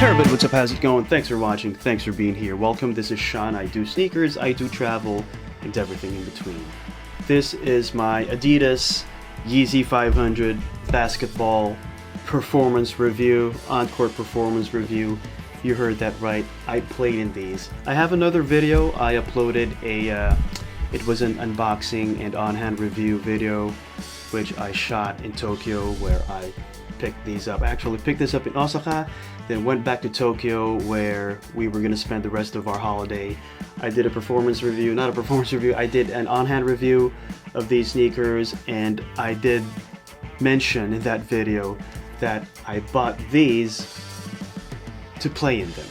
Hey everybody, what's up, how's it going? Thanks for watching, thanks for being here. Welcome, this is Sean. I do sneakers, I do travel, and everything in between. This is my Adidas Yeezy 500 basketball performance review, Oncourt performance review. You heard that right, I played in these. I have another video, I uploaded it was an unboxing and on-hand review video, which I shot in Tokyo, where I picked these up. I actually picked this up in Osaka, then went back to Tokyo where we were gonna spend the rest of our holiday. I did a performance review, not a performance review, I did an on-hand review of these sneakers, and I did mention in that video that I bought these to play in them.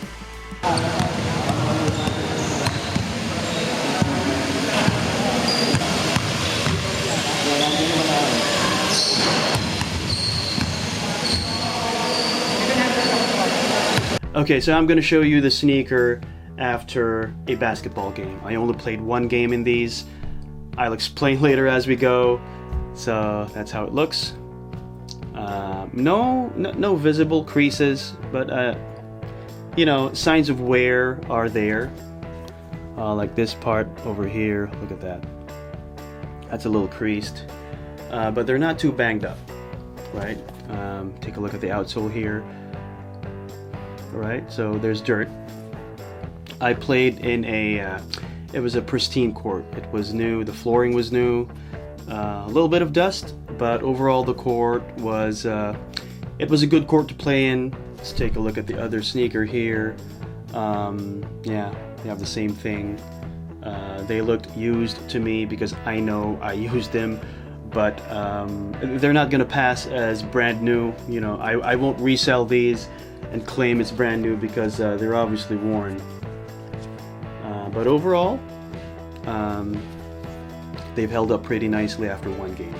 Okay, so I'm going to show you the sneaker after a basketball game. I only played one game in these. I'll explain later as we go. So that's how it looks. No visible creases, but you know, signs of wear are there. Like this part over here, look at that. That's a little creased, but they're not too banged up, right? Take a look at the outsole here. Right, so there's dirt. I played in it was a pristine court. It was new, the flooring was new, a little bit of dust, but overall the court was, it was a good court to play in. Let's take a look at the other sneaker here. Yeah, they have the same thing. They looked used to me because I know I used them, but they're not gonna pass as brand new. You know, I won't resell these and claim it's brand new because they're obviously worn. But overall, they've held up pretty nicely after one game.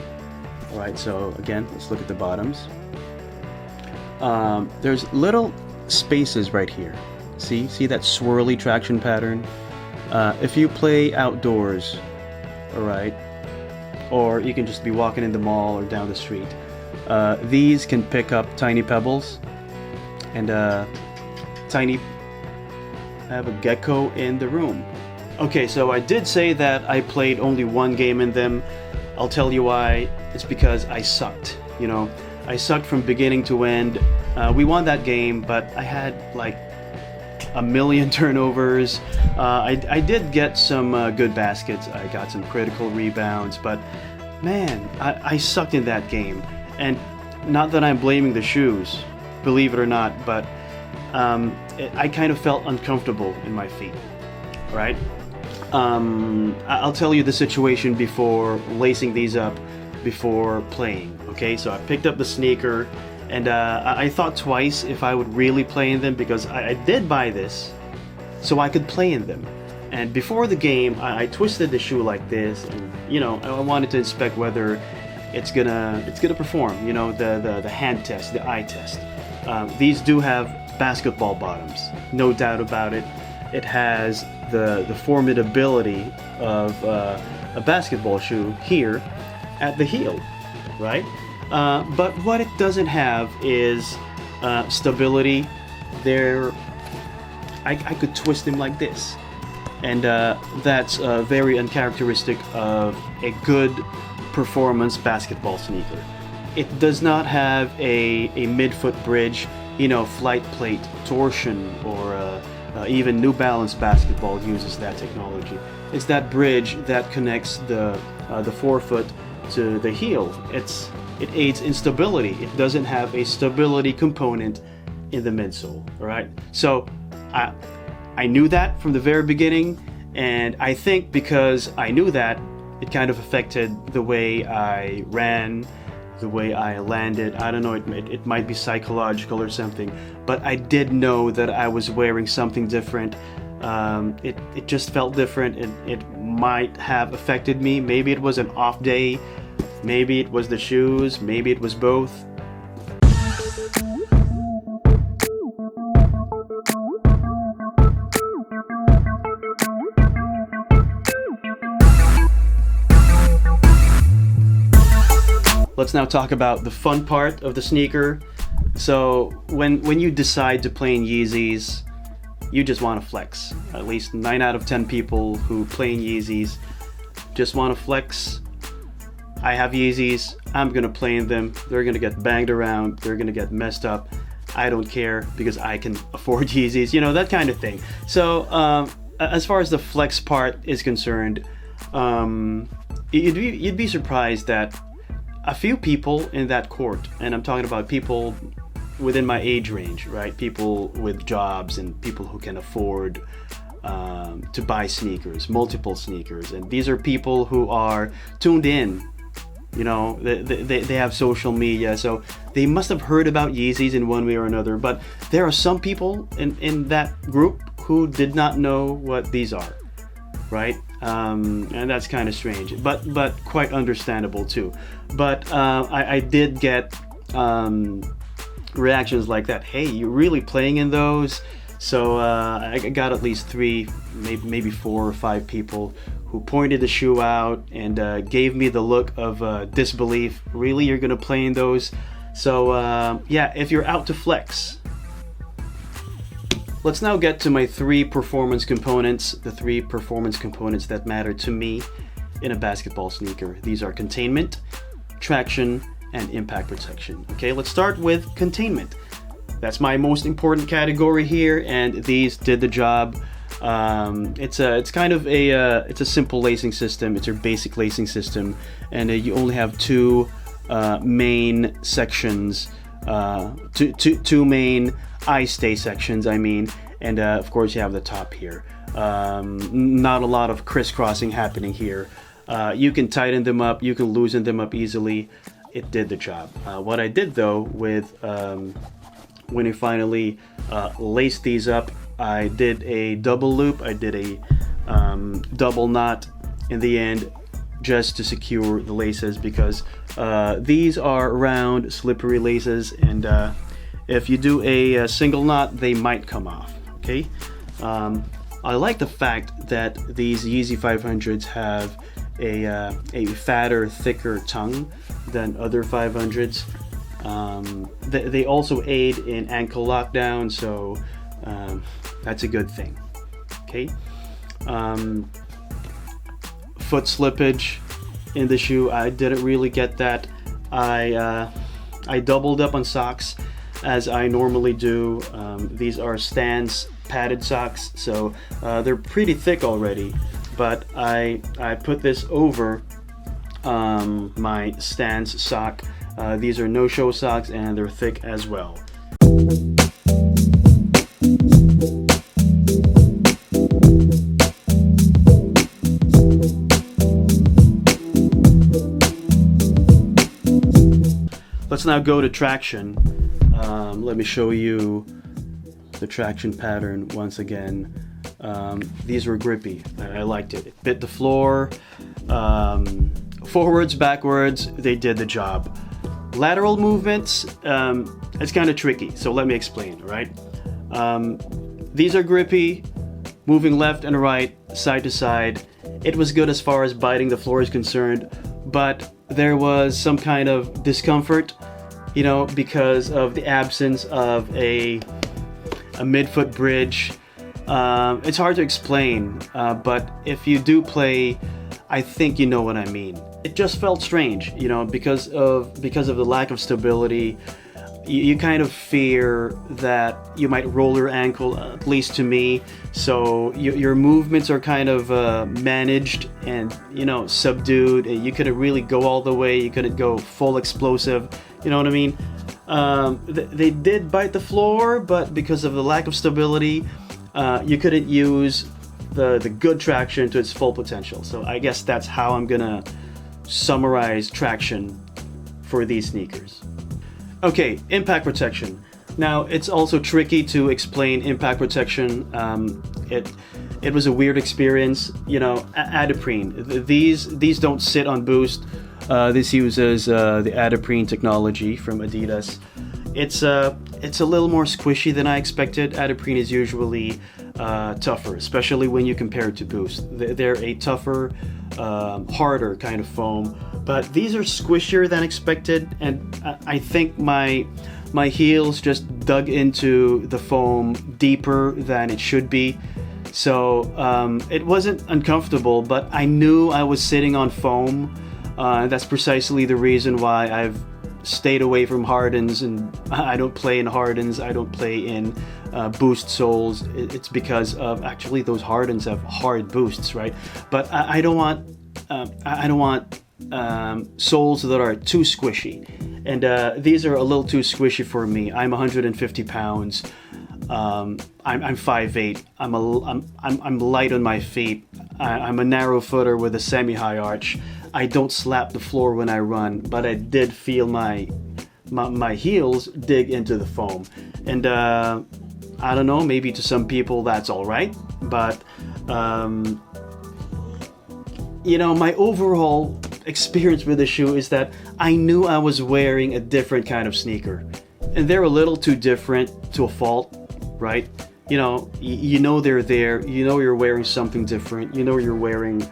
Alright, so again, let's look at the bottoms. There's little spaces right here. See that swirly traction pattern? If you play outdoors, alright, or you can just be walking in the mall or down the street, these can pick up tiny pebbles. And I have a gecko in the room. Okay, so I did say that I played only one game in them. I'll tell you why. It's because I sucked. You know, I sucked from beginning to end. We won that game, but I had like a million turnovers. I did get some good baskets. I got some critical rebounds, but man, I sucked in that game. And not that I'm blaming the shoes, believe it or not, but I kind of felt uncomfortable in my feet, right? I'll tell you the situation before lacing these up, before playing, okay? So I picked up the sneaker, and I thought twice if I would really play in them, because I did buy this so I could play in them. And before the game, I twisted the shoe like this, and you know, I wanted to inspect whether it's gonna perform, you know, the hand test, the eye test. These do have basketball bottoms, no doubt about it. It has the formidability of a basketball shoe here at the heel, right? But what it doesn't have is stability. I could twist them like this, and that's very uncharacteristic of a good performance basketball sneaker. It does not have a midfoot bridge, you know, flight plate torsion, or even New Balance basketball uses that technology. It's that bridge that connects the forefoot to the heel. It aids in stability. It doesn't have a stability component in the midsole. All right. So I knew that from the very beginning, and I think because I knew that, it kind of affected the way I ran, the way I landed. I don't know, it might be psychological or something, but I did know that I was wearing something different. It just felt different. It might have affected me. Maybe it was an off day, maybe it was the shoes, maybe it was both. Let's now talk about the fun part of the sneaker, So when you decide to play in Yeezys, you just want to flex. At least 9 out of 10 people who play in Yeezys just want to flex. I have Yeezys, I'm gonna play in them. They're gonna get banged around, they're gonna get messed up. I don't care because I can afford Yeezys, you know, that kind of thing. So as far as the flex part is concerned, you'd be surprised that a few people in that court, and I'm talking about people within my age range, right? People with jobs and people who can afford to buy sneakers, multiple sneakers. And these are people who are tuned in. You know, they have social media, so they must have heard about Yeezys in one way or another. But there are some people in that group who did not know what these are, right? And that's kind of strange, but quite understandable too. But I did get reactions like that. Hey, you're really playing in those? So I got at least 3, maybe 4 or 5 people who pointed the shoe out and gave me the look of disbelief. Really, you're gonna play in those? So yeah, if you're out to flex. Let's now get to my 3 performance components, the 3 performance components that matter to me in a basketball sneaker. These are containment, traction, and impact protection. Okay, let's start with containment. That's my most important category here, and these did the job. It's kind of it's a simple lacing system. It's your basic lacing system, and you only have 2 main sections, two main eye stay sections. I mean, and of course you have the top here. Not a lot of crisscrossing happening here. You can tighten them up. You can loosen them up easily. It did the job. What I did though with when you finally lace these up, I did a double loop. I did a double knot in the end just to secure the laces, because these are round, slippery laces, and if you do a single knot, they might come off. Okay. I like the fact that these Yeezy 500s have a fatter, thicker tongue than other 500s. They also aid in ankle lockdown, so that's a good thing. Okay. Foot slippage in the shoe, I didn't really get that. I doubled up on socks as I normally do. These are Stance padded socks, so they're pretty thick already, but I put this over my Stance sock. These are no-show socks, and they're thick as well. Let's now go to traction. Let me show you the traction pattern once again. These were grippy. I liked it. It bit the floor. Forwards, backwards, they did the job. Lateral movements, it's kind of tricky, so let me explain, right? These are grippy, moving left and right, side to side. It was good as far as biting the floor is concerned, but there was some kind of discomfort, you know, because of the absence of a midfoot bridge. It's hard to explain, but if you do play, I think you know what I mean. It just felt strange, you know, because of the lack of stability. You kind of fear that you might roll your ankle, at least to me. So your movements are kind of managed and, you know, subdued. You couldn't really go all the way. You couldn't go full explosive. You know what I mean? They did bite the floor, but because of the lack of stability, you couldn't use the good traction to its full potential. So I guess that's how I'm gonna summarize traction for these sneakers. Okay, impact protection. Now, it's also tricky to explain impact protection. It was a weird experience. You know, Adiprene. These don't sit on Boost. This uses the Adiprene technology from Adidas. It's a little more squishy than I expected. Adiprene is usually tougher, especially when you compare it to Boost. They're a tougher, harder kind of foam, but these are squishier than expected, and I think my my heels just dug into the foam deeper than it should be. So it wasn't uncomfortable, but I knew I was sitting on foam. That's precisely the reason why I've stayed away from hardens, and I don't play in hardens. I don't play in boost soles. It's because of actually those hardens have hard boosts, right? But I don't want soles that are too squishy, and these are a little too squishy for me. I'm 150 pounds. I'm 5'8". I'm light on my feet. I'm a narrow footer with a semi-high arch. I don't slap the floor when I run, but I did feel my heels dig into the foam. And I don't know, maybe to some people that's all right, but you know, my overall experience with the shoe is that I knew I was wearing a different kind of sneaker, and they're a little too different to a fault, right? You know, you know they're there. You know you're wearing something different. You know you're wearing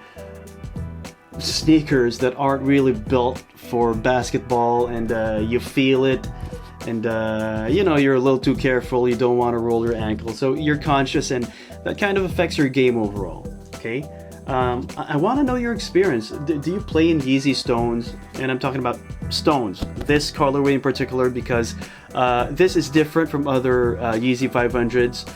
sneakers that aren't really built for basketball, and you feel it, and you know you're a little too careful. You don't want to roll your ankle, so you're conscious, and that kind of affects your game overall. Okay. I want to know your experience. Do you play in Yeezy Stones? And I'm talking about Stones, this colorway in particular, because this is different from other Yeezy 500s.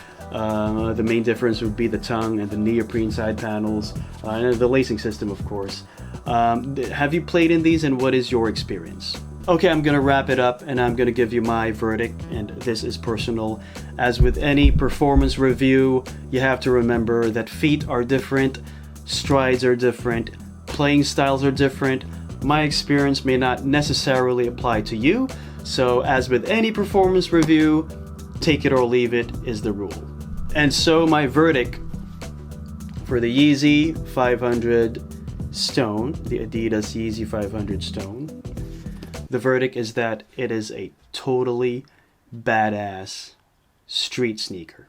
The main difference would be the tongue and the neoprene side panels, and the lacing system, of course. Have you played in these, and what is your experience? Okay, I'm gonna wrap it up, and I'm gonna give you my verdict, and this is personal. As with any performance review, you have to remember that feet are different, strides are different, playing styles are different. My experience may not necessarily apply to you, so as with any performance review, take it or leave it is the rule. And so my verdict for the Yeezy 500 Stone, the Adidas Yeezy 500 Stone, the verdict is that it is a totally badass street sneaker.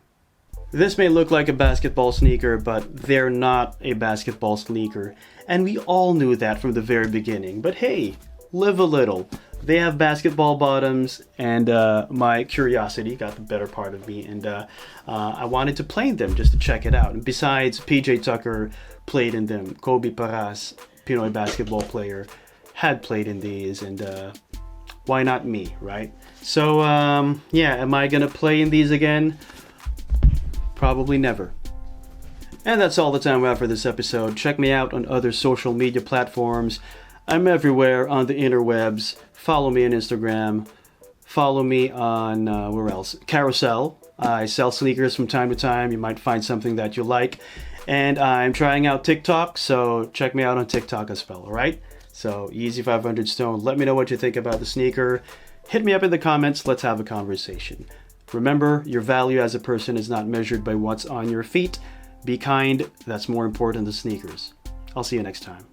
This may look like a basketball sneaker, but they're not a basketball sneaker. And we all knew that from the very beginning. But hey, live a little. They have basketball bottoms, and my curiosity got the better part of me. And I wanted to play in them just to check it out. And besides, PJ Tucker played in them. Kobe Paras, Pinoy basketball player, had played in these. And why not me, right? So yeah, am I going to play in these again? Probably never. And that's all the time we have for this episode. Check me out on other social media platforms. I'm everywhere on the interwebs. Follow me on Instagram. Follow me on, where else? Carousel. I sell sneakers from time to time. You might find something that you like. And I'm trying out TikTok, so check me out on TikTok as well, alright? So, Yeezy 500 Stone. Let me know what you think about the sneaker. Hit me up in the comments. Let's have a conversation. Remember, your value as a person is not measured by what's on your feet. Be kind. That's more important than sneakers. I'll see you next time.